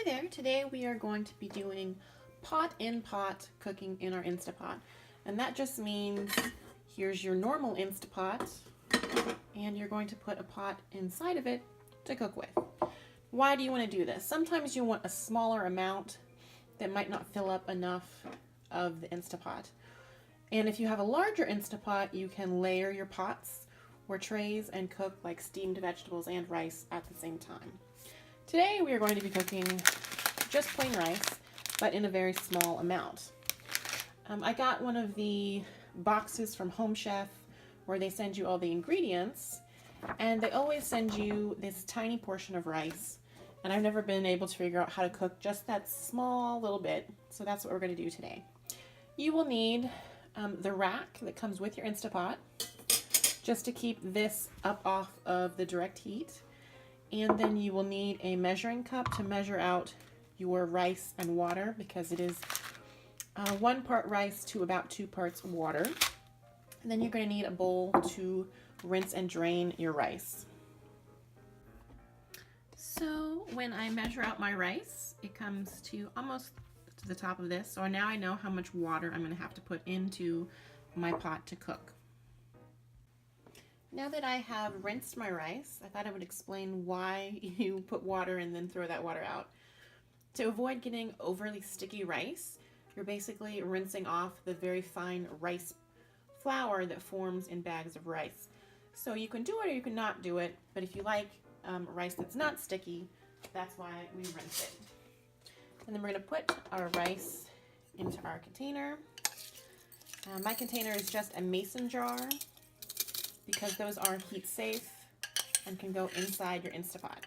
there, today we are going to be doing pot-in-pot cooking in our Instapot. And that just means here's your normal Instapot and you're going to put a pot inside of it to cook with. Why do you want to do this? Sometimes you want a smaller amount that might not fill up enough of the Instapot. And if you have a larger Instapot, you can layer your pots or trays and cook like steamed vegetables and rice at the same time. Today we are going to be cooking just plain rice, but in a very small amount. I got one of the boxes from Home Chef where they send you all the ingredients, and they always send you this tiny portion of rice, and I've never been able to figure out how to cook just that small little bit, so that's what we're going to do today. You will need the rack that comes with your Instapot, just to keep this up off of the direct heat. And then you will need a measuring cup to measure out your rice and water, because it is 1 part rice to about 2 parts water. And then you're going to need a bowl to rinse and drain your rice. So when I measure out my rice, it comes to almost to the top of this. So now I know how much water I'm going to have to put into my pot to cook. Now that I have rinsed my rice, I thought I would explain why you put water and then throw that water out. To avoid getting overly sticky rice, you're basically rinsing off the very fine rice flour that forms in bags of rice. So you can do it or you can not do it, but if you like rice that's not sticky, that's why we rinse it. And then we're going to put our rice into our container. My container is just a mason jar, because those are heat safe and can go inside your Instapot.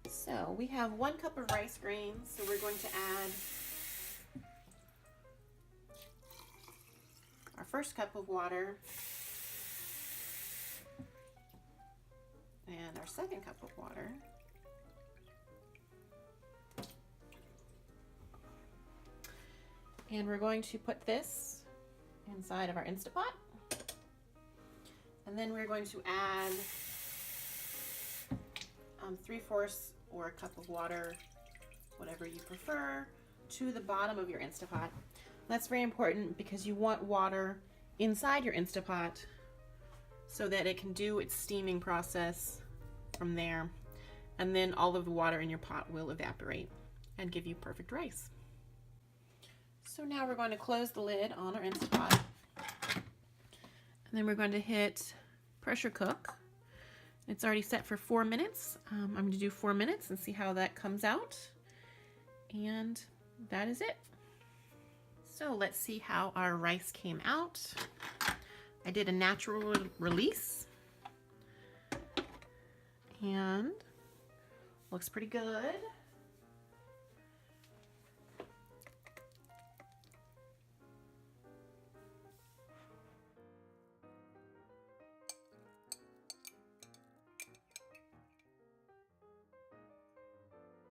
So we have 1 cup of rice grains, so we're going to add our first cup of water and our second cup of water. And we're going to put this inside of our Instapot. And then we're going to add 3/4 or a cup of water, whatever you prefer, to the bottom of your Instapot. That's very important because you want water inside your Instapot so that it can do its steaming process from there. And then all of the water in your pot will evaporate and give you perfect rice. So now we're going to close the lid on our Instapot, and then we're going to hit pressure cook. It's already set for 4 minutes. I'm going to do 4 minutes and see how that comes out, and that is it. So let's see how our rice came out. I did a natural release, and looks pretty good.